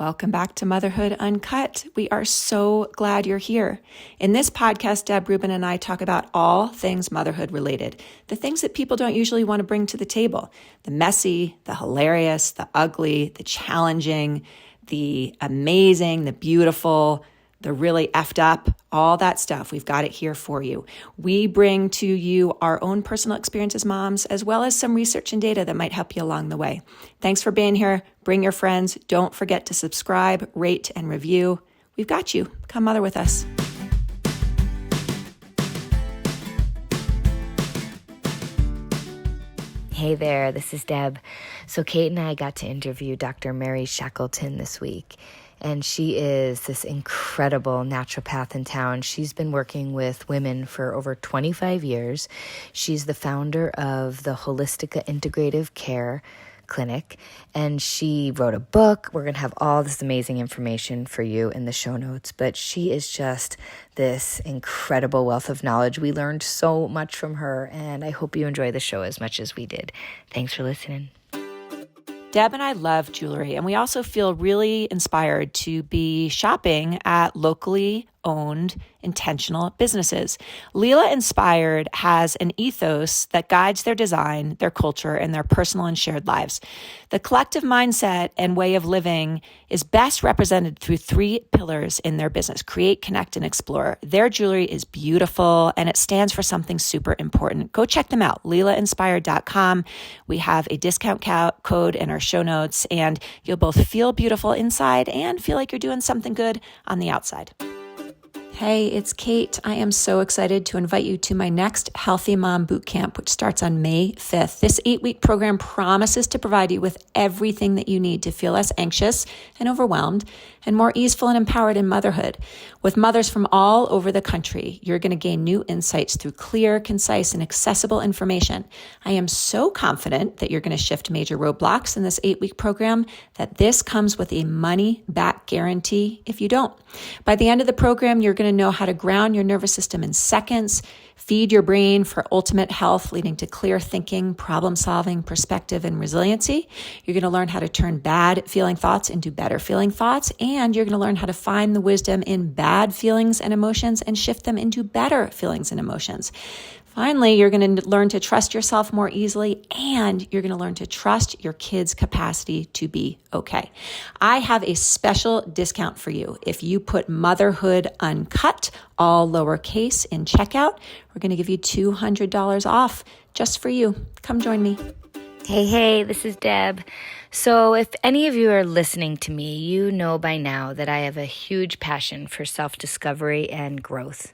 Welcome back to Motherhood Uncut. We are so glad you're here. In this podcast, Deb Rubin and I talk about all things motherhood related, the things that people don't usually want to bring to the table, the messy, the hilarious, the ugly, the challenging, the amazing, the beautiful, the really effed up, all that stuff. We've got it here for you. We bring to you our own personal experience as moms, as well as some research and data that might help you along the way. Thanks for being here. Bring your friends. Don't forget to subscribe, rate, and review. We've got you. Come mother with us. Hey there, this is Deb. So Kate and I got to interview Dr. Mary Shackelton this week. And she is this incredible naturopath in town. She's been working with women for over 25 years. She's the founder of the Holistica Integrative Care clinic, and she wrote a book. We're going to have all this amazing information for you in the show notes, but she is just this incredible wealth of knowledge. We learned so much from her, and I hope you enjoy the show as much as we did. Thanks for listening. Deb and I love jewelry, and we also feel really inspired to be shopping at locally owned, intentional businesses. Leela Inspired has an ethos that guides their design, their culture, and their personal and shared lives. The collective mindset and way of living is best represented through three pillars in their business: create, connect, and explore. Their jewelry is beautiful, and it stands for something super important. Go check them out, leelainspired.com. We have a discount code in our show notes, and you'll both feel beautiful inside and feel like you're doing something good on the outside. Hey, it's Kate. I am so excited to invite you to my next Healthy Mom Bootcamp, which starts on May 5th. This 8-week program promises to provide you with everything that you need to feel less anxious and overwhelmed and more easeful and empowered in motherhood. With mothers from all over the country, you're going to gain new insights through clear, concise, and accessible information. I am so confident that you're going to shift major roadblocks in this 8-week program that this comes with a money-back guarantee if you don't. By the end of the program, you're going to know how to ground your nervous system in seconds, feed your brain for ultimate health, leading to clear thinking, problem solving, perspective, and resiliency. You're going to learn how to turn bad feeling thoughts into better feeling thoughts, and you're going to learn how to find the wisdom in bad feelings and emotions and shift them into better feelings and emotions. Finally, you're going to learn to trust yourself more easily, and you're going to learn to trust your kids' capacity to be okay. I have a special discount for you. If you put Motherhood Uncut, all lowercase, in checkout, we're going to give you $200 off just for you. Come join me. Hey, this is Deb. So if any of you are listening to me, you know by now that I have a huge passion for self-discovery and growth.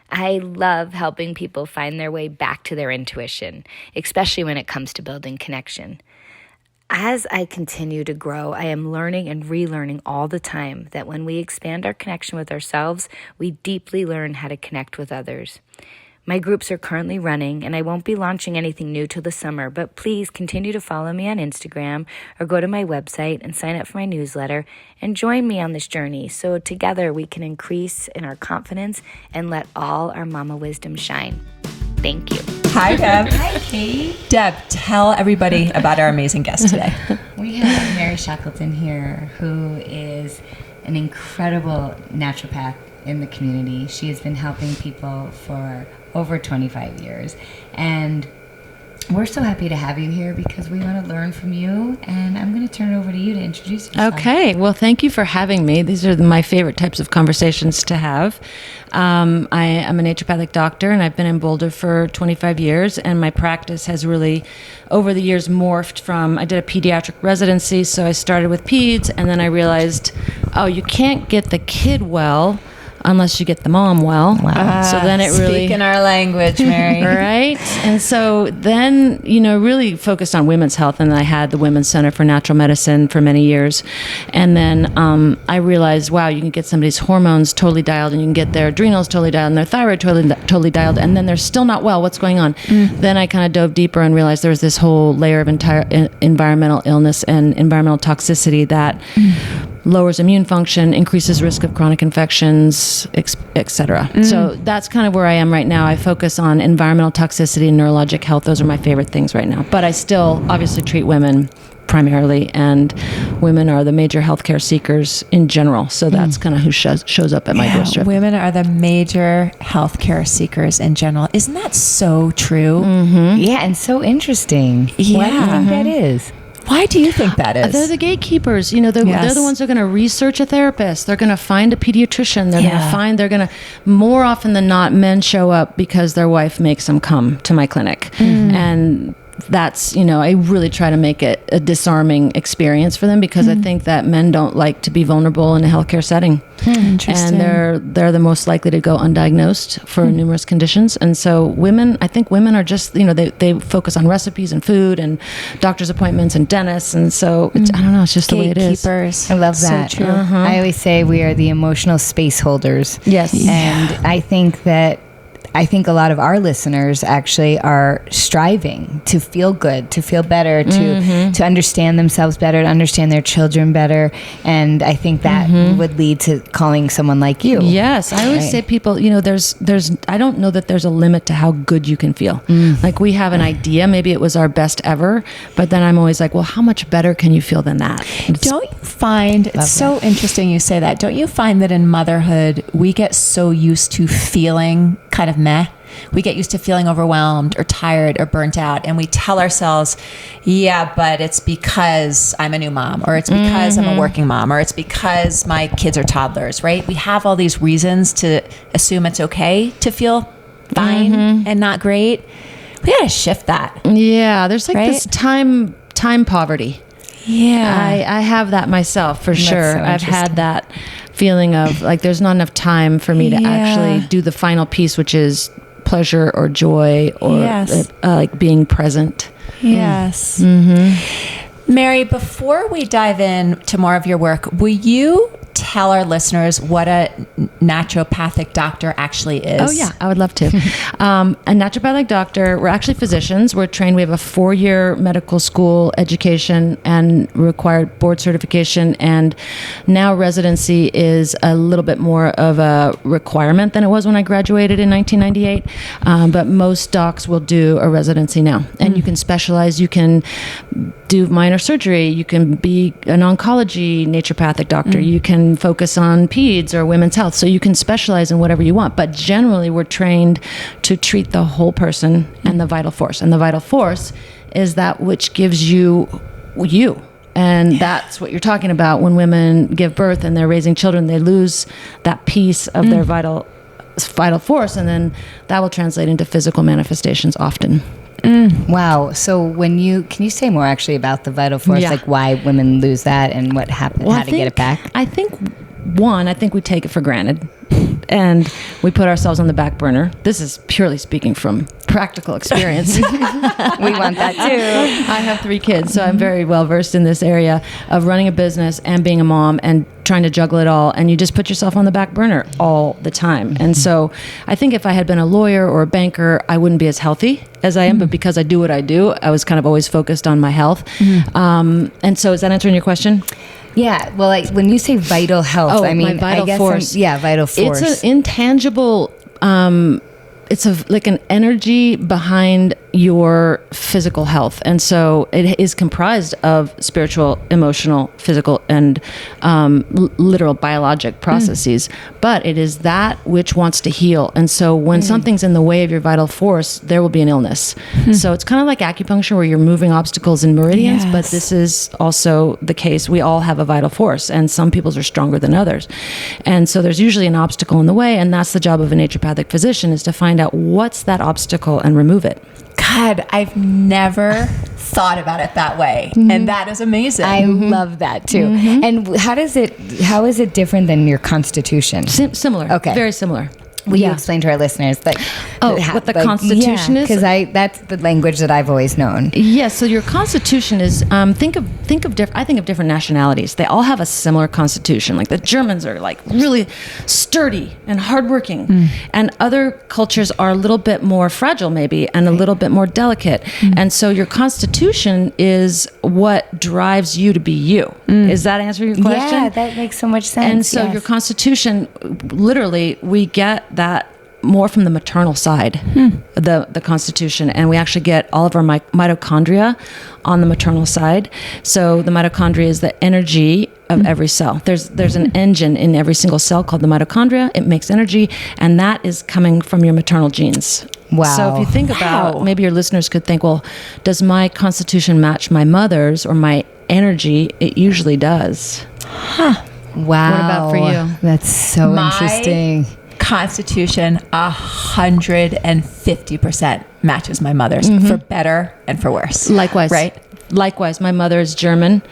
I love helping people find their way back to their intuition, especially when it comes to building connection. As I continue to grow, I am learning and relearning all the time that when we expand our connection with ourselves, we deeply learn how to connect with others. My groups are currently running, and I won't be launching anything new till the summer, but please continue to follow me on Instagram or go to my website and sign up for my newsletter and join me on this journey so together we can increase in our confidence and let all our mama wisdom shine. Thank you. Hi, Deb. Hi, Kate. Deb, tell everybody about our amazing guest today. We have Mary Shackelton here, who is an incredible naturopath in the community. She has been helping people for over 25 years. And we're so happy to have you here because we want to learn from you. And I'm going to turn it over to you to introduce yourself. Okay. Well, thank you for having me. These are my favorite types of conversations to have. I am a naturopathic doctor, and I've been in Boulder for 25 years. And my practice has really, over the years, morphed from, I did a pediatric residency. So I started with peds, and then I realized, you can't get the kid well unless you get the mom well. Wow. So then it really... Speaking our language, Mary. Right? And so then, really focused on women's health. And I had the Women's Center for Natural Medicine for many years. And then I realized, wow, you can get somebody's hormones totally dialed, and you can get their adrenals totally dialed, and their thyroid totally dialed, and then they're still not well. What's going on? Then I kind of dove deeper and realized there was this whole layer of entire environmental illness and environmental toxicity that lowers immune function, increases risk of chronic infections, etc. So that's kind of where I am right now. I focus on environmental toxicity and neurologic health. Those are my favorite things right now. But I still obviously treat women primarily, and women are the major healthcare seekers in general. So that's kind of who shows up at my doorstep. Women are the major healthcare seekers in general. Isn't that so true? Yeah, and so interesting. Yeah. Why do you think that is? Why do you think that is? They're the gatekeepers. They're the ones that are going to research a therapist. They're going to find a pediatrician. They're going to, more often than not, men show up because their wife makes them come to my clinic. And that's, I really try to make it a disarming experience for them, because I think that men don't like to be vulnerable in a healthcare setting. Interesting. And they're the most likely to go undiagnosed for numerous conditions. And so I think women are just, they focus on recipes and food and doctor's appointments and dentists. And so I don't know, it's just the way it is. Gatekeepers. I love that. So true. I always say we are the emotional space holders. Yes. And I think a lot of our listeners actually are striving to feel good, to feel better, to understand themselves better, to understand their children better. And I think that would lead to calling someone like you. Yes. I always say people, I don't know that there's a limit to how good you can feel. Like, we have an idea, maybe it was our best ever, but then I'm always like, well, how much better can you feel than that? Don't you find, it's so interesting you say that, don't you find that in motherhood, we get so used to feeling kind of meh? We get used to feeling overwhelmed or tired or burnt out, and we tell ourselves, yeah, but it's because I'm a new mom, or it's because I'm a working mom, or it's because my kids are toddlers, right? We have all these reasons to assume it's okay to feel fine and not great. We gotta shift that. Yeah, there's like this time poverty. Yeah. I have that myself, for sure. So I've had that feeling of like there's not enough time for me to actually do the final piece, which is pleasure or joy or like being present. Yes. Mary, before we dive in to more of your work, will you tell our listeners what a naturopathic doctor actually is? Oh, yeah, I would love to. A naturopathic doctor, we're actually physicians. We're trained. We have a 4-year medical school education and required board certification. And now residency is a little bit more of a requirement than it was when I graduated in 1998. But most docs will do a residency now. And you can specialize. You can do minor surgery. You can be an oncology naturopathic doctor. You can focus on peds or women's health. So you can specialize in whatever you want. But generally, we're trained to treat the whole person and the vital force. And the vital force is that which gives you. And that's what you're talking about. When women give birth and they're raising children, they lose that piece of their vital force. And then that will translate into physical manifestations often. Wow. So can you say more actually about the vital force, like why women lose that and what happened, how to get it back? I think we take it for granted and we put ourselves on the back burner. This is purely speaking from practical experience. We want that too. I have 3 kids, so I'm very well versed in this area of running a business and being a mom and trying to juggle it all, and you just put yourself on the back burner all the time. And so I think if I had been a lawyer or a banker, I wouldn't be as healthy as I am, but because I do what I do, I was kind of always focused on my health. And so is that answering your question? Yeah. Well, like when you say vital health, I mean, my vital force. Vital force. It's an intangible, it's like an energy behind your physical health. And so it is comprised of spiritual, emotional, physical, and literal biologic processes. But it is that which wants to heal. And so when something's in the way of your vital force, there will be an illness. So it's kind of like acupuncture where you're moving obstacles in meridians, but this is also the case. We all have a vital force, and some people's are stronger than others. And so there's usually an obstacle in the way, and that's the job of a naturopathic physician, is to find out what's that obstacle and remove it. God, I've never thought about it that way. And that is amazing. I love that too. And how is it different than your constitution? Similar. Okay. Very similar. Will you explain to our listeners what the Constitution is? Because that's the language that I've always known. Yes. So your Constitution is I think of different nationalities. They all have a similar Constitution. Like the Germans are like really sturdy and hardworking, and other cultures are a little bit more fragile, maybe, and a little bit more delicate. And so your Constitution is what drives you to be you. Is that answering your question? Yeah, that makes so much sense. And so your Constitution, literally, we get that more from the maternal side, the constitution. And we actually get all of our mitochondria on the maternal side. So the mitochondria is the energy of every cell. There's an engine in every single cell called the mitochondria. It makes energy, and that is coming from your maternal genes. Wow. So if you think about, maybe your listeners could think, well, does my constitution match my mother's or my energy? It usually does. Wow. What about for you? That's so interesting. Constitution 150% matches my mother's, for better and for worse. Likewise. Right? Likewise. My mother is German.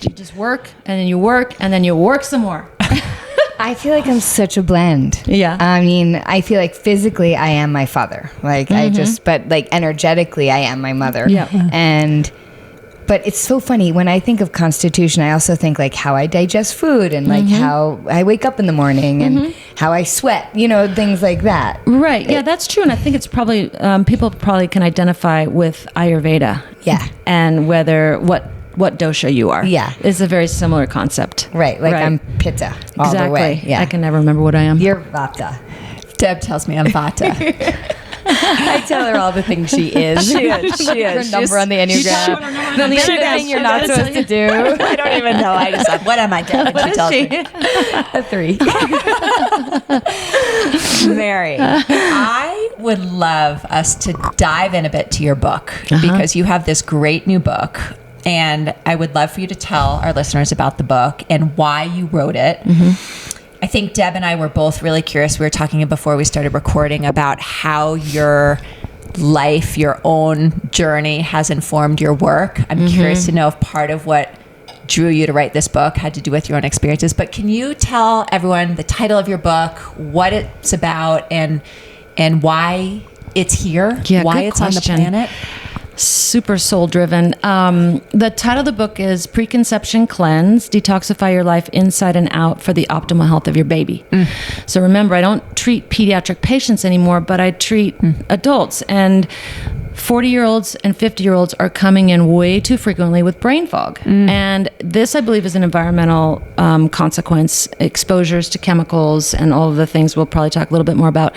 You just work, and then you work, and then you work some more. I feel like I'm such a blend. Yeah. I mean, I feel like physically I am my father. Like but like energetically I am my mother. Yeah. But it's so funny when I think of constitution, I also think like how I digest food and like how I wake up in the morning and how I sweat, things like that. Right. Yeah, that's true. And I think it's probably, people probably can identify with Ayurveda. Yeah. And what dosha you are. Yeah. It's a very similar concept. Right. Like I'm pitta all the way. Yeah. I can never remember what I am. You're vata. Deb tells me I'm Vata. I tell her all the things she is. She is. Her number on the Enneagram. The other thing you're not supposed to do. I don't even know. I just what am I doing? What She is tells she? me. A 3. Mary, I would love us to dive in a bit to your book because you have this great new book. And I would love for you to tell our listeners about the book and why you wrote it. I think Deb and I were both really curious. We were talking before we started recording about how your life, your own journey has informed your work. I'm curious to know if part of what drew you to write this book had to do with your own experiences. But can you tell everyone the title of your book, what it's about, and why it's here? Yeah, why good it's question. on the planet? Super soul driven. The title of the book is Preconception Cleanse, Detoxify Your Life Inside and Out for the Optimal Health of Your Baby. So remember, I don't treat pediatric patients anymore, but I treat adults. And 40-year-olds and 50-year-olds are coming in way too frequently with brain fog. And this, I believe, is an environmental consequence, exposures to chemicals and all of the things we'll probably talk a little bit more about.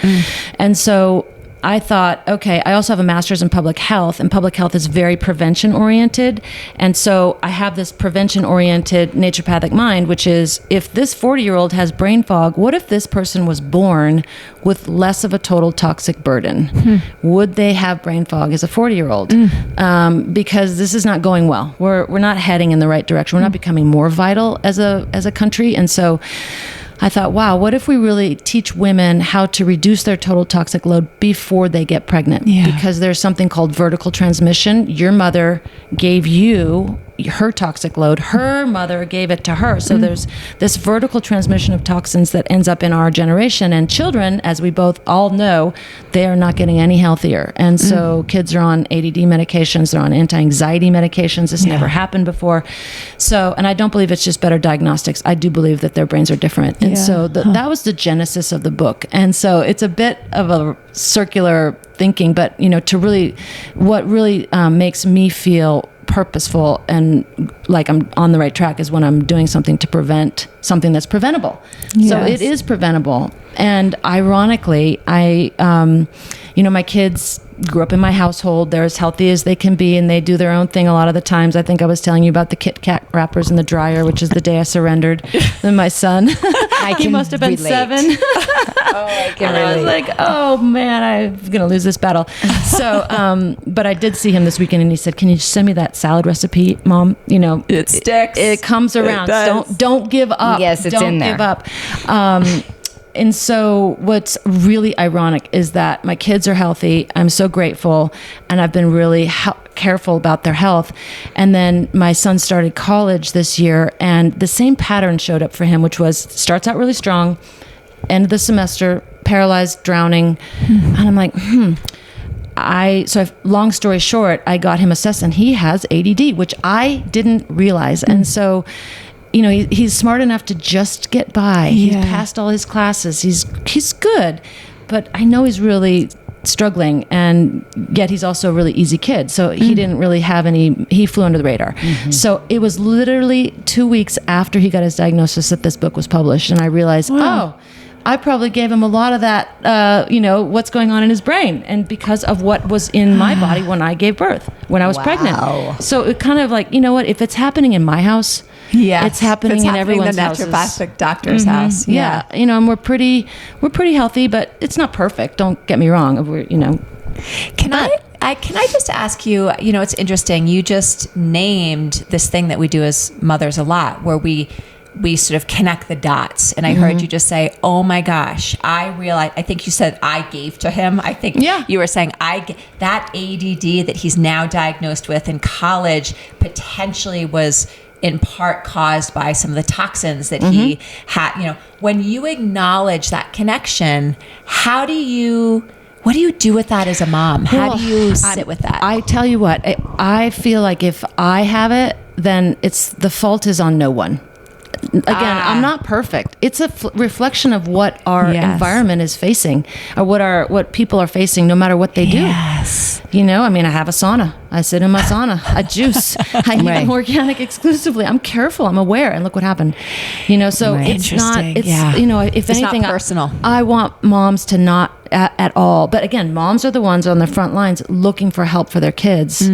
And so I thought, okay, I also have a master's in public health, and public health is very prevention-oriented. And so I have this prevention-oriented naturopathic mind, which is, if this 40-year-old has brain fog, what if this person was born with less of a total toxic burden? Would they have brain fog as a 40-year-old? Because this is not going well. We're not heading in the right direction. We're not becoming more vital as a country. And so I thought, wow, what if we really teach women how to reduce their total toxic load before they get pregnant? Because there's something called vertical transmission. Your mother gave you her toxic load. Her mother gave it to her. So there's this vertical transmission of toxins that ends up in our generation. And children, as we both all know, they are not getting any healthier. And so kids are on ADD medications. They're on anti-anxiety medications. This never happened before. So, and I don't believe it's just better diagnostics. I do believe that their brains are different. And so that was the genesis of the book. And so it's a bit of a circular thinking, but what really makes me feel purposeful and like I'm on the right track is when I'm doing something to prevent something that's preventable. So it is preventable. And ironically, my kids grew up in my household. They're as healthy as they can be, and they do their own thing a lot of the times. I think I was telling you about the Kit Kat wrappers in the dryer, which is the day I surrendered. And my son, he must have been 7. I can relate. I was like, oh man, I'm going to lose this battle. So, but I did see him this weekend, and he said, can you send me that salad recipe, Mom? It sticks. It comes around. Don't give up. Yes, it's in there. Don't give up. And so what's really ironic is that my kids are healthy. I'm so grateful. And I've been really careful about their health. And then my son started college this year, and the same pattern showed up for him, which was starts out really strong, end of the semester, paralyzed, drowning. And I'm like, long story short, I got him assessed, and he has ADD, which I didn't realize. And so, he's smart enough to just get by. He's passed all his classes. He's good, but I know he's really struggling, and yet he's also a really easy kid. So he didn't really have he flew under the radar. So it was literally 2 weeks after he got his diagnosis that this book was published. And I realized, I probably gave him a lot of that, what's going on in his brain, and because of what was in my body when I gave birth, when I was pregnant. So it kind of like, you know what, if it's happening in my house, it's happening in everyone's house. The naturopathic doctor's house. Yeah. And we're pretty healthy, but it's not perfect. Don't get me wrong. We're, Can I just ask you, it's interesting. You just named this thing that we do as mothers a lot, where we sort of connect the dots. And I heard you just say, oh my gosh, I realized, I think you said I gave to him. I think you were saying that ADD that he's now diagnosed with in college potentially was in part caused by some of the toxins that he had. When you acknowledge that connection, what do you do with that as a mom? How do you sit with that? I tell you what, I feel like if I have it, then the fault is on no one. Again, I'm not perfect. It's a reflection of what our environment is facing, or what people are facing, no matter what they do. Yes. I have a sauna. I sit in my sauna. I juice. I eat organic exclusively. I'm careful. I'm aware. And look what happened. So it's not. It's if anything, not personal. I want moms to not at all. But again, moms are the ones on the front lines looking for help for their kids,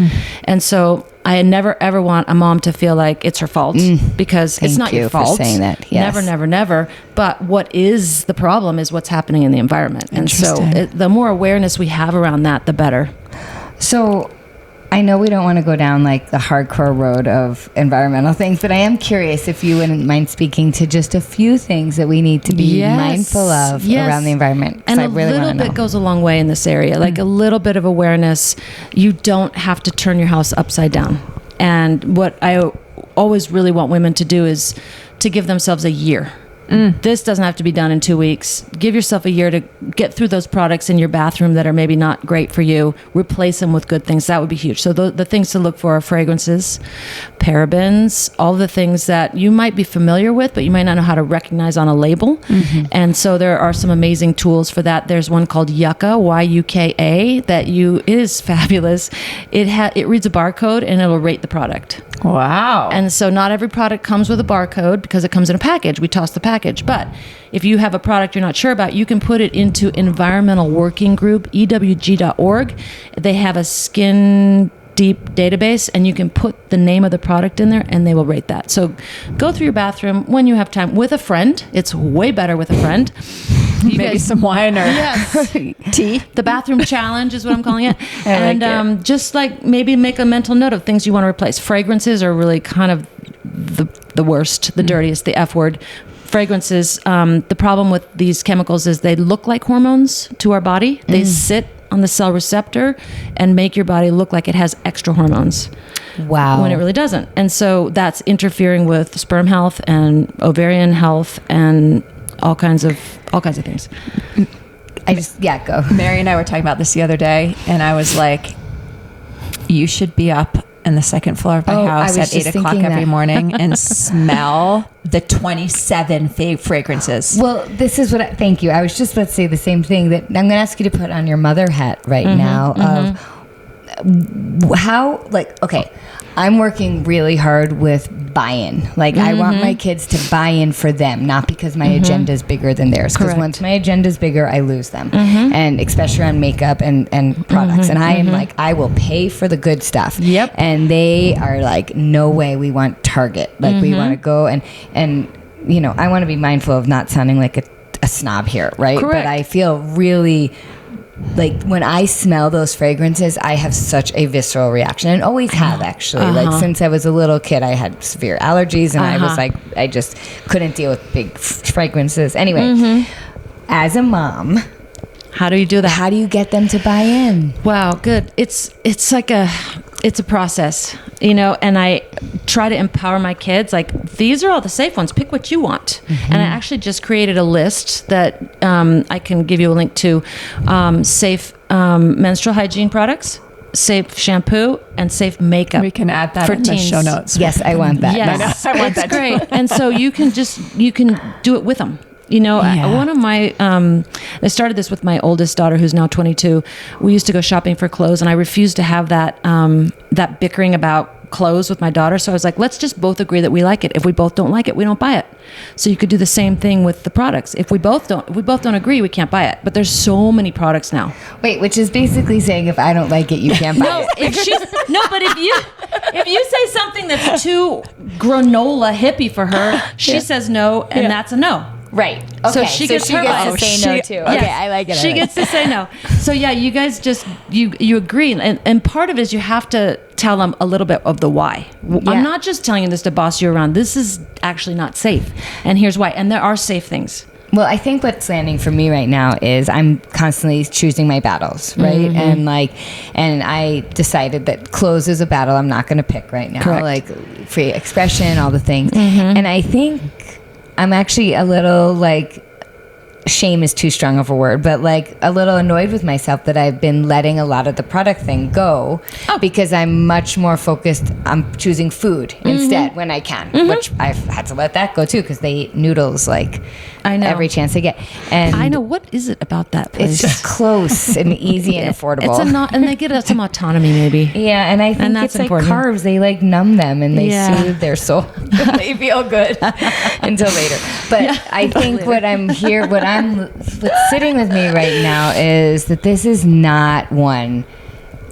and so I never ever want a mom to feel like it's her fault, because it's not your fault. For saying that. Yes. Never, never, never. But what is the problem is what's happening in the environment, and so the more awareness we have around that, the better. So I know we don't want to go down like the hardcore road of environmental things, but I am curious if you wouldn't mind speaking to just a few things that we need to be mindful of around the environment. And I really a little bit goes a long way in this area. Like a little bit of awareness. You don't have to turn your house upside down. And what I always really want women to do is to give themselves a year. This doesn't have to be done in 2 weeks. Give yourself a year to get through those products in your bathroom that are maybe not great for you. Replace them with good things. That would be huge. So the things to look for are fragrances, parabens, all the things that you might be familiar with, but you might not know how to recognize on a label. And so there are some amazing tools for that. There's one called Yucca, Y-U-K-A, it is fabulous. It reads a barcode and it'll rate the product. Wow. And so not every product comes with a barcode because it comes in a package. We toss the package. But if you have a product you're not sure about, you can put it into Environmental Working Group, EWG.org. They have a skin deep database, and you can put the name of the product in there and they will rate that. So go through your bathroom when you have time with a friend. It's way better with a friend. Maybe some wine or tea. The bathroom challenge is what I'm calling it. And just like maybe make a mental note of things you want to replace. Fragrances are really kind of the worst, the dirtiest, the F word. Fragrances, the problem with these chemicals is they look like hormones to our body. They sit on the cell receptor and make your body look like it has extra hormones. Wow. When it really doesn't. And so that's interfering with sperm health and ovarian health and all kinds of things. Go. Mary and I were talking about this the other day, and I was like, you should be up in the second floor of my house at 8 o'clock every morning and smell the 27 fragrances. Well, this is thank you. I was just about to say the same thing, that I'm going to ask you to put on your mother hat right now of how, I'm working really hard with buy-in. I want my kids to buy in for them, not because my agenda is bigger than theirs. Because once my agenda is bigger, I lose them. And especially on makeup and products. And I am I will pay for the good stuff. Yep. And they are like, no way, we want Target. We want to go and I want to be mindful of not sounding like a snob here, right? Correct. But I feel really... when I smell those fragrances, I have such a visceral reaction, and always have actually. Since I was a little kid, I had severe allergies, and I was I just couldn't deal with big fragrances. Anyway, as a mom, how do you do that? How do you get them to buy in? Wow, good. It's a process, and I try to empower my kids. These are all the safe ones. Pick what you want. And I actually just created a list that I can give you a link to. Safe menstrual hygiene products, safe shampoo, and safe makeup. We can add that for in teens. the show notes. Yes, I want that. Yes, I want it's that. great. And so you can do it with them. One of my, I started this with my oldest daughter, who's now 22. We used to go shopping for clothes, and I refused to have that bickering about clothes with my daughter. So I was like, let's just both agree that we like it. If we both don't like it, we don't buy it. So you could do the same thing with the products. If we both don't agree, we can't buy it. But there's so many products now. Wait, which is basically saying if I don't like it, you can't buy it. But if you say something that's too granola hippie for her, she says no, and that's a no. Right. Okay. So she gets to say no too. Okay, yes, I like it. She gets to say no. So yeah, you guys just you agree, and part of it is you have to tell them a little bit of the why. Yeah. I'm not just telling you this to boss you around. This is actually not safe, and here's why. And there are safe things. Well, I think what's landing for me right now is I'm constantly choosing my battles, right? Mm-hmm. And I decided that clothes is a battle I'm not going to pick right now. Correct. Like free expression, all the things. Mm-hmm. And I think I'm actually a little like, shame is too strong of a word, but like a little annoyed with myself that I've been letting a lot of the product thing go because I'm much more focused on choosing food instead when I can, which I've had to let that go too because they eat noodles like every chance they get. And I know, what is it about that place? It's just close and easy and affordable. And they get some autonomy maybe. Yeah, and I think it's important. Like carbs, they like numb them and they soothe their soul. They feel good until later. But I think what's sitting with me right now is that this is not one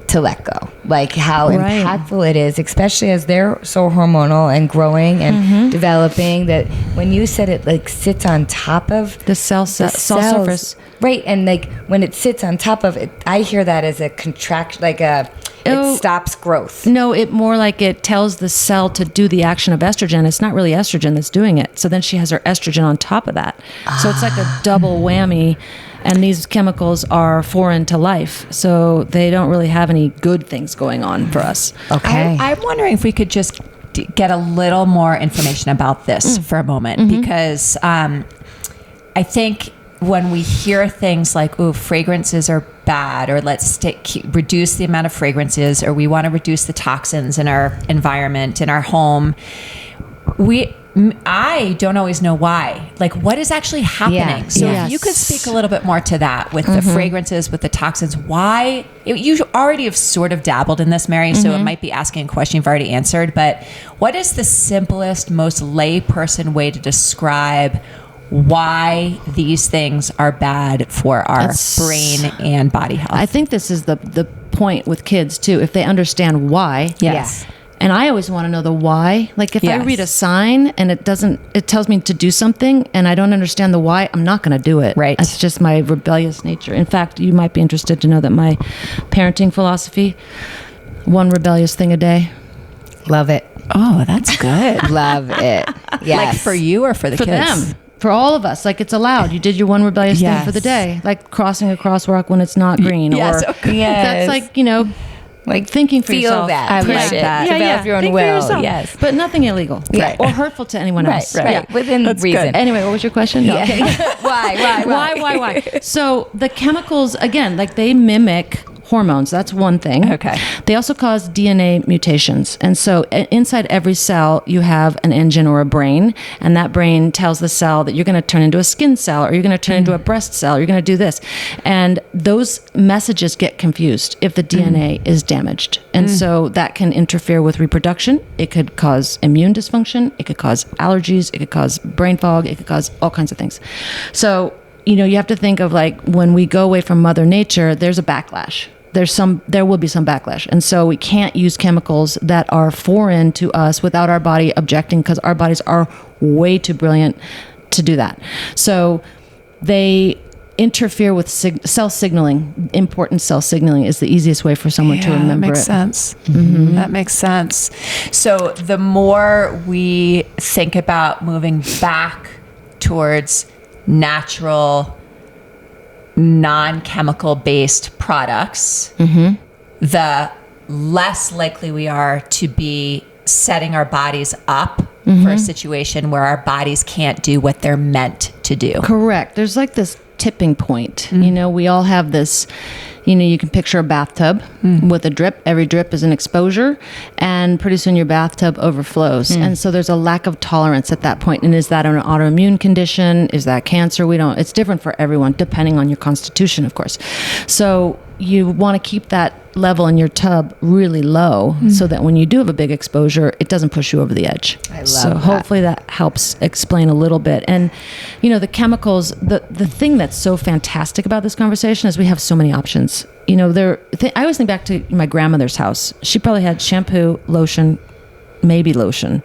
to let go. Like how impactful it is, especially as they're so hormonal and growing and developing, that when you said it like sits on top of the cell surface. Right, and like when it sits on top of it, I hear that as a contraction, like it stops growth. No, it more like it tells the cell to do the action of estrogen. It's not really estrogen that's doing it. So then she has her estrogen on top of that. So it's like a double whammy. And these chemicals are foreign to life. So they don't really have any good things going on for us. Okay. I'm wondering if we could just get a little more information about this for a moment. Because I think when we hear things like, "Ooh, fragrances are bad," or let's reduce the amount of fragrances, or we want to reduce the toxins in our environment, in our home, I don't always know why. Like, what is actually happening? Yeah. So if you could speak a little bit more to that with the fragrances, with the toxins, why? You already have sort of dabbled in this, Mary, so it might be asking a question you've already answered, but what is the simplest, most layperson way to describe why these things are bad for our brain and body health? I think this is the point with kids too. If they understand why. Yes. And I always want to know the why. Like if I read a sign and it tells me to do something and I don't understand the why, I'm not going to do it. Right. That's just my rebellious nature. In fact, you might be interested to know that my parenting philosophy, one rebellious thing a day. Love it. Oh, that's good. Love it. Yes. Like for you or for the kids? For them. For all of us. Like it's allowed. You did your one rebellious thing for the day. Like crossing a crosswalk when it's not green. Yes. Or that's like, like thinking for yourself. That. I like that. Develop your own Think will. For yes. But nothing illegal. Right. Or hurtful to anyone else. Right. Yeah. Within reason. Good. Anyway, what was your question? Yeah. Okay. Why? So the chemicals, again, like they mimic hormones. That's one thing. Okay. They also cause DNA mutations. And so inside every cell, you have an engine or a brain. And that brain tells the cell that you're going to turn into a skin cell, or you're going to turn into a breast cell, or you're going to do this. And those messages get confused if the DNA is damaged. And so that can interfere with reproduction. It could cause immune dysfunction. It could cause allergies. It could cause brain fog. It could cause all kinds of things. So, you have to think of like when we go away from Mother Nature, there's a backlash. There will be some backlash. And so we can't use chemicals that are foreign to us without our body objecting, because our bodies are way too brilliant to do that. So they interfere with cell signaling. Important cell signaling is the easiest way for someone to remember that makes it. Sense. That makes sense. So the more we think about moving back towards natural, non-chemical based products, the less likely we are to be setting our bodies up for a situation where our bodies can't do what they're meant to do. Correct. There's like this tipping point. We all have this You can picture a bathtub with a drip. Every drip is an exposure, and pretty soon your bathtub overflows. And so there's a lack of tolerance at that point. And is that an autoimmune condition? Is that cancer? It's different for everyone, depending on your constitution, of course. So you want to keep that level in your tub really low so that when you do have a big exposure, it doesn't push you over the edge. I love that. Hopefully that helps explain a little bit. And, the chemicals, the thing that's so fantastic about this conversation is we have so many options. I always think back to my grandmother's house. She probably had shampoo, lotion, maybe lotion.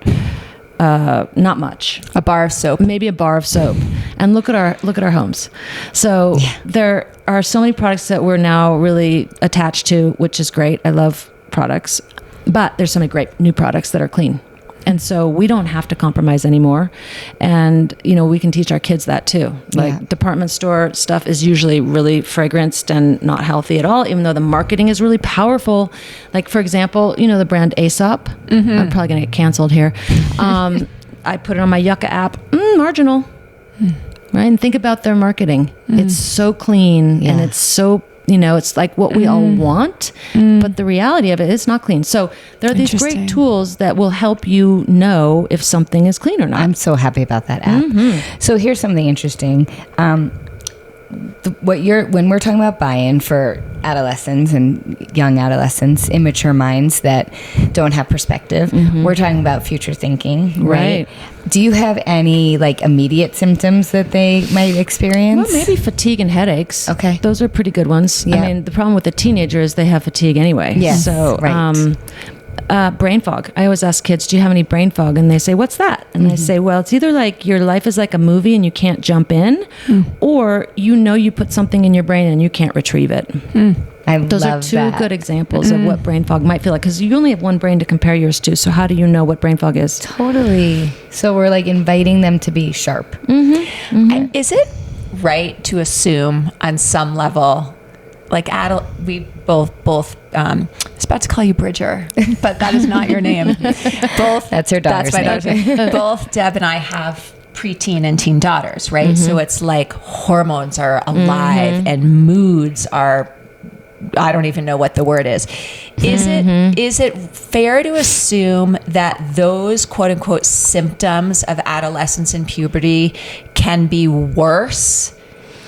Not much. A bar of soap. Maybe a bar of soap. And look at our homes. So there are so many products that we're now really attached to, which is great. I love products. But there's so many great new products that are clean. And so we don't have to compromise anymore. And, we can teach our kids that too. Like department store stuff is usually really fragranced and not healthy at all, even though the marketing is really powerful. Like, for example, the brand Aesop. I'm probably going to get canceled here. I put it on my Yucca app. Marginal. Right? And think about their marketing. It's so clean and it's so... it's like what we all want, but the reality of it is not clean. So there are these great tools that will help you know if something is clean or not. I'm so happy about that app. So here's something interesting. When we're talking about buy-in for adolescents and young adolescents, immature minds that don't have perspective, we're talking about future thinking, right? Do you have any immediate symptoms that they might experience? Well, maybe fatigue and headaches. Okay. Those are pretty good ones. Yeah. I mean, the problem with the teenager is they have fatigue anyway. Yes. So, brain fog. I always ask kids, do you have any brain fog? And they say, what's that? And I say, well, it's either like your life is like a movie and you can't jump in, or you put something in your brain and you can't retrieve it. Those are two good examples of what brain fog might feel like, because you only have one brain to compare yours to. So how do you know what brain fog is? Totally. So we're inviting them to be sharp. Is it right to assume on some level, we both I was about to call you Bridger, but that is not your name. That's her daughter's name. That's my daughter's name. Both Deb and I have preteen and teen daughters, right? So it's like hormones are alive and moods are, I don't even know what the word is. Is it fair to assume that those quote unquote symptoms of adolescence and puberty can be worse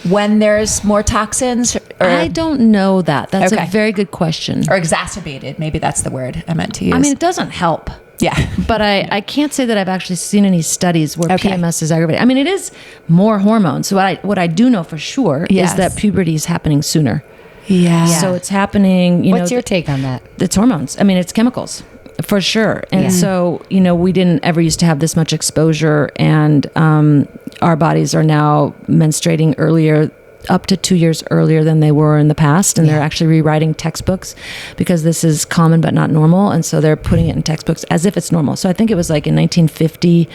when there's more toxins? I don't know that. That's a very good question. Or exacerbated. Maybe that's the word I meant to use. I mean, it doesn't help. Yeah. But I can't say that I've actually seen any studies where PMS is aggravated. I mean, it is more hormones. So what I do know for sure is that puberty is happening sooner. Yeah. So it's happening, What's your take on that? It's hormones. I mean, it's chemicals. For sure. And so, we didn't ever used to have this much exposure, and our bodies are now menstruating earlier, up to 2 years earlier than they were in the past. And they're actually rewriting textbooks because this is common but not normal. And so they're putting it in textbooks as if it's normal. So I think it was in 1950,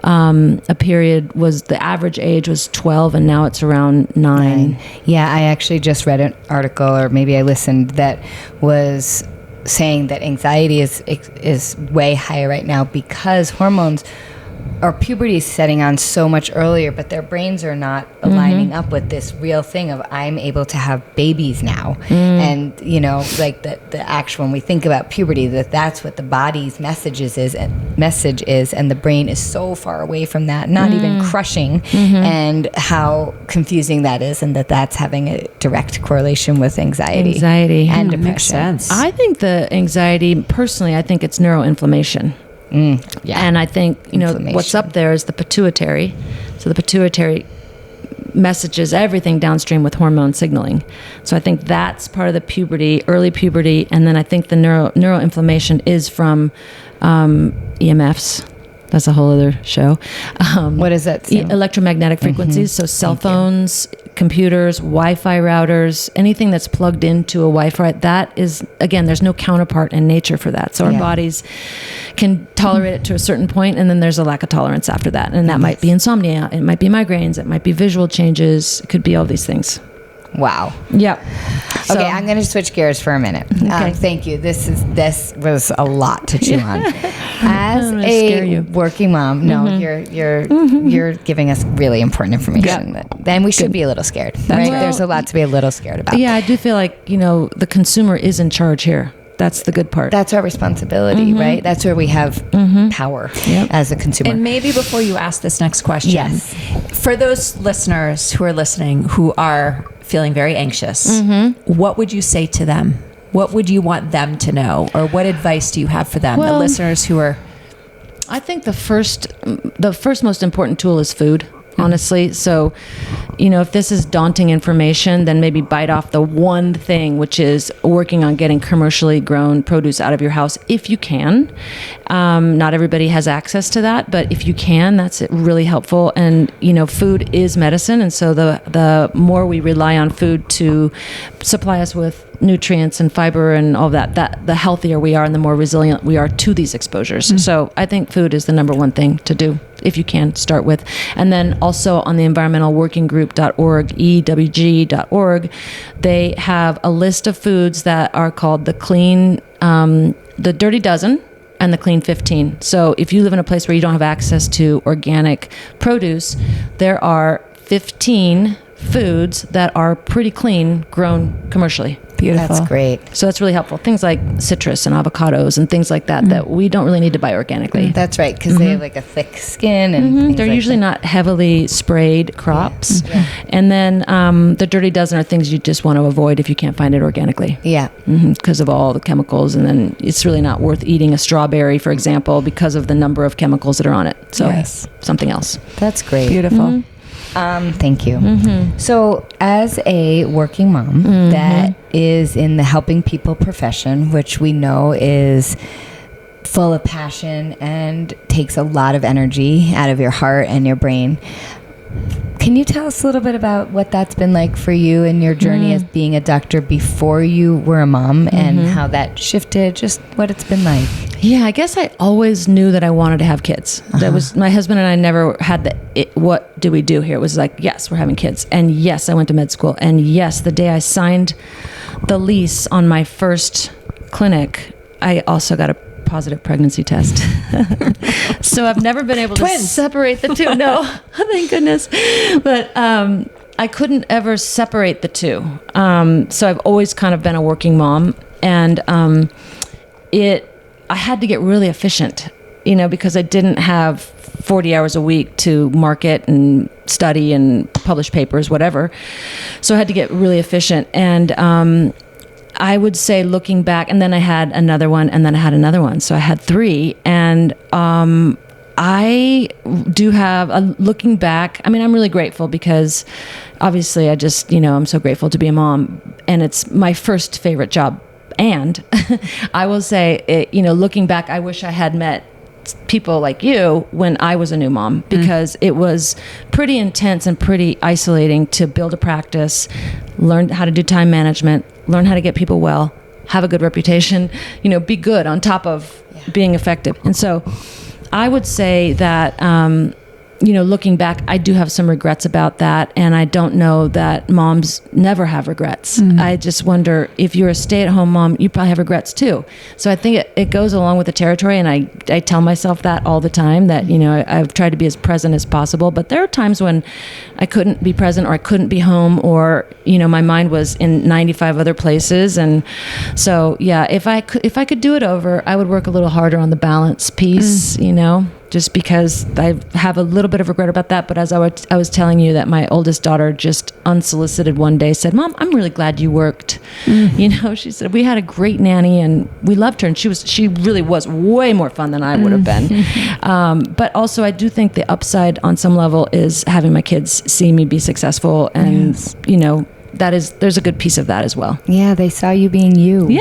a period was the average age was 12, and now it's around 9. Yeah, I actually just read an article, or maybe I listened, that was saying that anxiety is way higher right now because hormones or puberty is setting on so much earlier, but their brains are not aligning up with this real thing of I'm able to have babies now. And, the actual, when we think about puberty, that's what the body's message is, and the brain is so far away from that, not even crushing, and how confusing that is, and that's having a direct correlation with anxiety and depression. Makes sense. I think the anxiety, personally, I think it's neuroinflammation. And I think, what's up there is the pituitary. So the pituitary messages everything downstream with hormone signaling. So I think that's part of the puberty, early puberty. And then I think the neuroinflammation is from EMFs. That's a whole other show. What is that? Electromagnetic frequencies. So cell phones, computers, Wi-Fi routers, anything that's plugged into a Wi-Fi, that is, again, there's no counterpart in nature for that. So our bodies can tolerate it to a certain point, and then there's a lack of tolerance after that. And that might be insomnia. It might be migraines. It might be visual changes. It could be all these things. Wow. Yep. So, Okay, I'm going to switch gears for a minute. Okay. Thank you. This was a lot to chew on. As I'm gonna scare a you. working mom, no, you're giving us really important information. Then we should be a little scared, right? Well, There's a lot to be a little scared about. Yeah, I do feel like, the consumer is in charge here. That's the good part. That's our responsibility, right? That's where we have power as a consumer. And maybe before you ask this next question, Yes. for those listeners who are listening who are feeling very anxious, what would you say to them? What would you want them to know? Or what advice do you have for them, the Well, listeners who are... I think the first most important tool is food, honestly. So, if this is daunting information, then maybe bite off the one thing, which is working on getting commercially grown produce out of your house if you can. Not everybody has access to that, but if you can, that's really helpful. And, food is medicine. And so the more we rely on food to supply us with nutrients and fiber and all that, the healthier we are and the more resilient we are to these exposures. So I think food is the number one thing to do if you can start with. And then also on the environmentalworkinggroup.org, EWG.org, they have a list of foods that are called the the Dirty Dozen and the Clean 15. So if you live in a place where you don't have access to organic produce, there are 15 foods that are pretty clean, grown commercially. Beautiful. That's great. So that's really helpful. Things like citrus and avocados and things like that that we don't really need to buy organically. That's right, because they have like a thick skin and things They're like usually that. not heavily sprayed crops. And then the Dirty Dozen are things you just want to avoid if you can't find it organically. Yeah. Because of all the chemicals. And then it's really not worth eating a strawberry, for example, because of the number of chemicals that are on it. So Yes. something else. That's great. Beautiful. Thank you. So as a working mom that is in the helping people profession, which we know is full of passion and takes a lot of energy out of your heart and your brain, can you tell us a little bit about what that's been like for you in your journey as being a doctor before you were a mom and how that shifted, just what it's been like? Yeah, I guess I always knew that I wanted to have kids. That was my husband and I never had what do we do here? It was like, yes, we're having kids. And yes, I went to med school. And yes, the day I signed the lease on my first clinic, I also got a positive pregnancy test. So I've never been able to separate the two. No, thank goodness. But I couldn't ever separate the two. So I've always kind of been a working mom. And I had to get really efficient, because I didn't have 40 hours a week to market and study and publish papers, whatever. So I had to get really efficient. And I would say looking back, and then I had another one, and then I had another one. So I had 3. And I do have, looking back, I'm really grateful because obviously I just, I'm so grateful to be a mom. And it's my first favorite job. And I will say, looking back, I wish I had met people like you when I was a new mom, because it was pretty intense and pretty isolating to build a practice, learn how to do time management, learn how to get people well, have a good reputation, be good on top of being effective. And so I would say that, looking back, I do have some regrets about that. And I don't know that moms never have regrets. I just wonder if you're a stay-at-home mom, you probably have regrets too. So I think it goes along with the territory. And I tell myself that all the time, that, I've tried to be as present as possible. But there are times when I couldn't be present, or I couldn't be home, or, my mind was in 95 other places. And so, yeah, if I could do it over, I would work a little harder on the balance piece, just because I have a little bit of regret about that. But as I was telling you, that my oldest daughter just unsolicited one day said, "Mom, I'm really glad you worked." She said, "We had a great nanny and we loved her. And she really was way more fun than I would have been." But also I do think the upside on some level is having my kids see me be successful. And, there's a good piece of that as well. Yeah, they saw you being you. Yeah.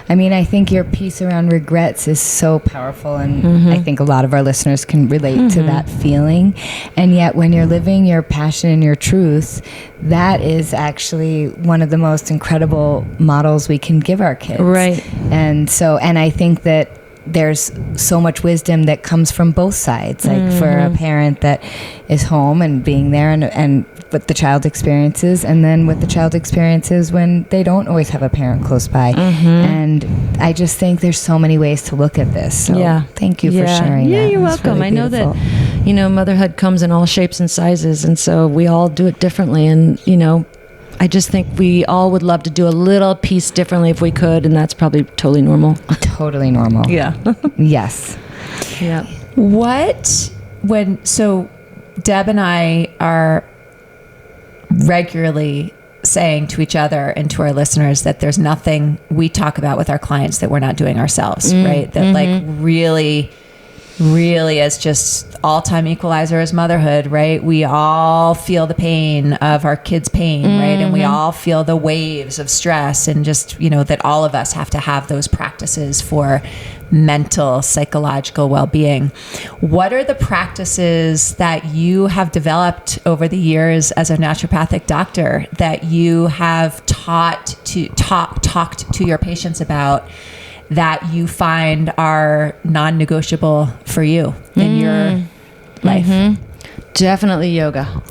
I think your piece around regrets is so powerful, and I think a lot of our listeners can relate to that feeling. And yet when you're living your passion and your truth, that is actually one of the most incredible models we can give our kids. Right. And I think that there's so much wisdom that comes from both sides. Like for a parent that is home and being there and what the child experiences, and then what the child experiences when they don't always have a parent close by. And I just think there's so many ways to look at this. So thank you for sharing that. Yeah, you're welcome. Really I know that, motherhood comes in all shapes and sizes, and so we all do it differently. And, I just think we all would love to do a little piece differently if we could, and that's probably totally normal. Totally normal. Yeah. Yes. Yeah. So Deb and I are regularly saying to each other and to our listeners that there's nothing we talk about with our clients that we're not doing ourselves, right? That like really is just all-time equalizer is motherhood, right? We all feel the pain of our kids' pain, right? And we all feel the waves of stress, and just, that all of us have to have those practices for mental, psychological well-being. What are the practices that you have developed over the years as a naturopathic doctor that you have talked to your patients about, that you find are non-negotiable for you in your life? Definitely yoga.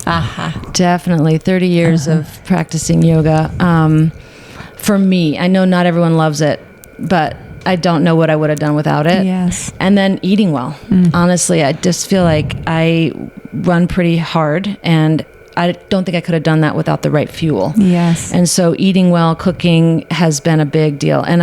Definitely 30 years of practicing yoga. For me, I know not everyone loves it, but I don't know what I would have done without it. Yes. And then eating well. Honestly, I just feel like I run pretty hard, and I don't think I could have done that without the right fuel. Yes. And so eating well, cooking has been a big deal. And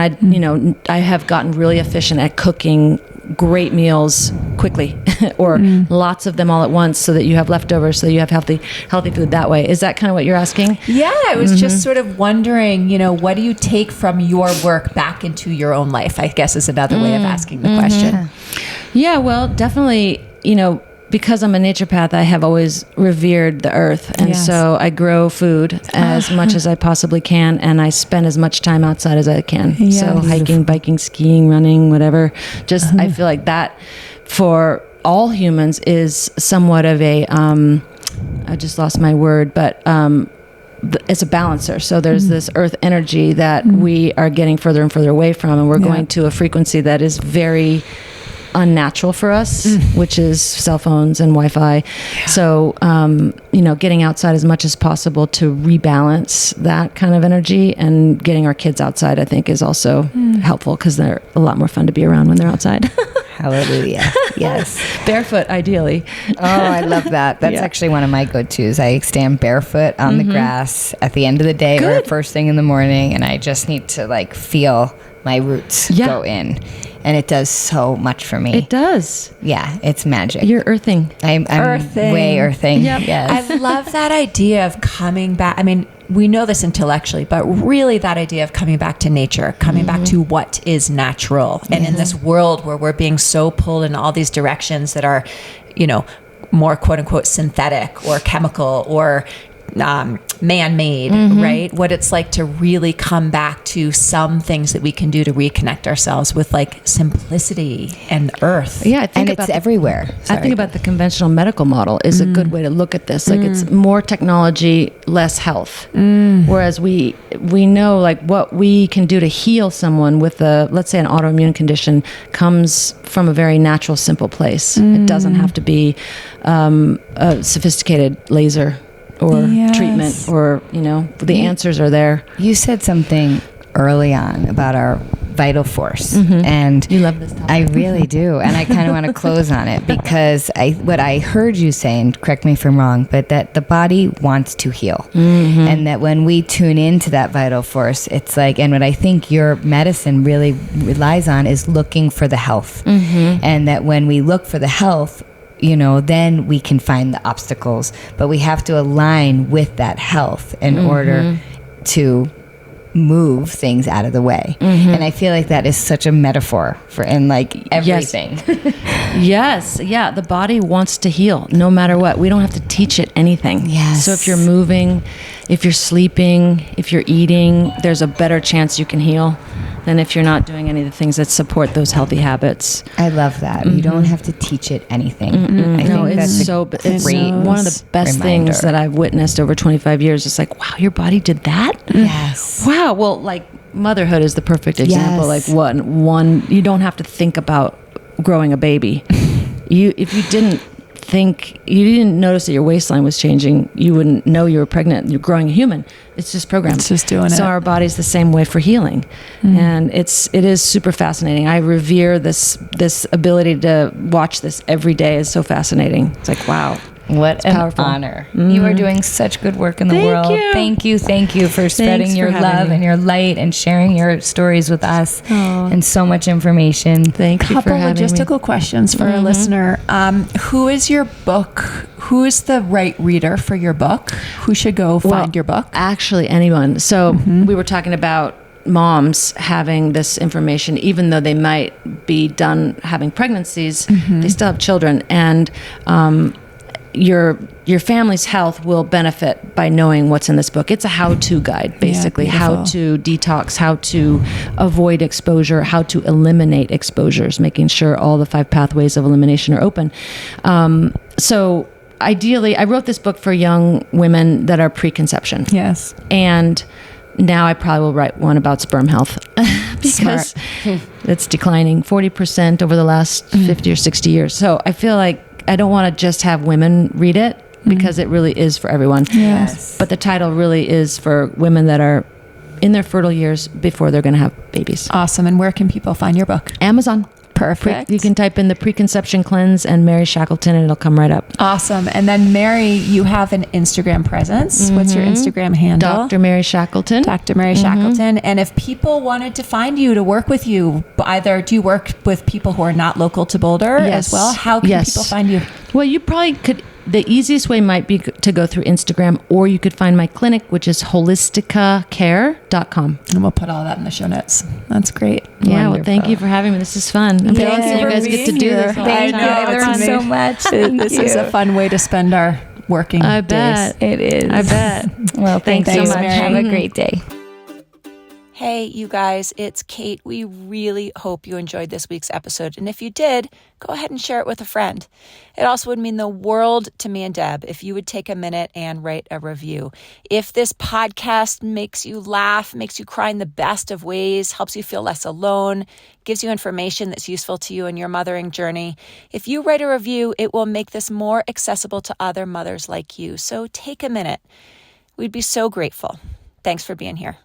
I have gotten really efficient at cooking great meals quickly or lots of them all at once, so that you have leftovers, so you have healthy food that way. Is that kind of what you're asking? Yeah, I was just sort of wondering, what do you take from your work back into your own life, I guess, is another way of asking the question. Yeah, well, definitely, because I'm a naturopath, I have always revered the earth. And so I grow food as much as I possibly can, and I spend as much time outside as I can. Yes. So hiking, biking, skiing, running, whatever. Just, I feel like that for all humans is somewhat of a, I just lost my word, but it's a balancer. So there's this earth energy that we are getting further and further away from, and we're going to a frequency that is very unnatural for us, which is cell phones and Wi-Fi. So, getting outside as much as possible to rebalance that kind of energy, and getting our kids outside, I think, is also helpful, because they're a lot more fun to be around when they're outside. Hallelujah. Yes. Barefoot, ideally. Oh, I love that. That's actually one of my go-tos. I stand barefoot on the grass at the end of the day or first thing in the morning, and I just need to feel my roots go in. And it does so much for me. It does. Yeah, it's magic. You're earthing. I'm Earthing. way earthing. Yep. Yes. I love that idea of coming back. I mean, we know this intellectually, but really that idea of coming back to nature, coming back to what is natural. And in this world where we're being so pulled in all these directions that are, more quote unquote synthetic or chemical or man-made, right? What it's like to really come back to some things that we can do to reconnect ourselves with simplicity and earth. Yeah, I think And it's everywhere. I think about the conventional medical model is a good way to look at this. It's more technology, less health. Whereas we know what we can do to heal someone with let's say an autoimmune condition comes from a very natural, simple place. It doesn't have to be a sophisticated laser or treatment, or the answers are there. You said something early on about our vital force, and You love this topic. I really do, and I kind of want to close on it, because what I heard you say, and correct me if I'm wrong, but that the body wants to heal, and that when we tune into that vital force, it's and what I think your medicine really relies on is looking for the health, and that when we look for the health, then we can find the obstacles, but we have to align with that health in order to move things out of the way. And I feel like that is such a metaphor for everything. Yes. Yeah. The body wants to heal no matter what. We don't have to teach it anything. Yes. So if you're moving, if you're sleeping, if you're eating, there's a better chance you can heal than if you're not doing any of the things that support those healthy habits. I love that. You don't have to teach it anything. I No, think it's that's great one of the best reminder. things that I've witnessed over 25 years. It's wow, your body did that? Yes. Wow, wow. Well, like motherhood is the perfect example. Yes. Like one, you don't have to think about growing a baby. If you didn't notice that your waistline was changing, you wouldn't know you were pregnant. You're growing a human. It's just programmed. It's just doing it. So our body's the same way for healing. And it is super fascinating. I revere this ability to watch this every day is so fascinating. It's like, wow. What an powerful. honor. You are doing such good work in the world. Thank you. Thank you for spreading Thanks your for having love me. and your light and sharing your stories with us and so much information. Thank you for Couple having me. logistical questions for our listener. Who is your book? Who is the right reader for your book? Who should go find your book? Actually, anyone. So we were talking about moms having this information, even though they might be done having pregnancies, they still have children. And your family's health will benefit by knowing what's in this book. It's a how-to guide, basically. How to detox, how to avoid exposure, how to eliminate exposures, making sure all the 5 pathways of elimination are open. So ideally, I wrote this book for young women that are preconception. Yes. And now I probably will write one about sperm health because it's declining 40% over the last 50 or 60 years. So I feel like I don't want to just have women read it because it really is for everyone. Yes. But the title really is for women that are in their fertile years before they're going to have babies. Awesome. And where can people find your book? Amazon. Perfect. You can type in the preconception cleanse and Mary Shackelton and it'll come right up. Awesome. And then Mary, you have an Instagram presence. What's your Instagram handle? Dr. Mary Shackelton. Dr. Mary Shackelton. And if people wanted to find you to work with you, either do you work with people who are not local to Boulder as well? How can people find you? Well, you probably could. The easiest way might be to go through Instagram, or you could find my clinic, which is holisticacare.com. And we'll put all that in the show notes. That's great. Yeah, well, thank you for having me. This is fun. I'm Thank glad you you guys for get to being do here. this. all I the know, time. I it's learned so amazing. much. This is a fun way to spend our working I days. bet. It is. I bet. Well, thanks so Thanks, much. Mary. Have a great day. Hey, you guys, it's Kate. We really hope you enjoyed this week's episode. And if you did, go ahead and share it with a friend. It also would mean the world to me and Deb if you would take a minute and write a review. If this podcast makes you laugh, makes you cry in the best of ways, helps you feel less alone, gives you information that's useful to you in your mothering journey, if you write a review, it will make this more accessible to other mothers like you. So take a minute. We'd be so grateful. Thanks for being here.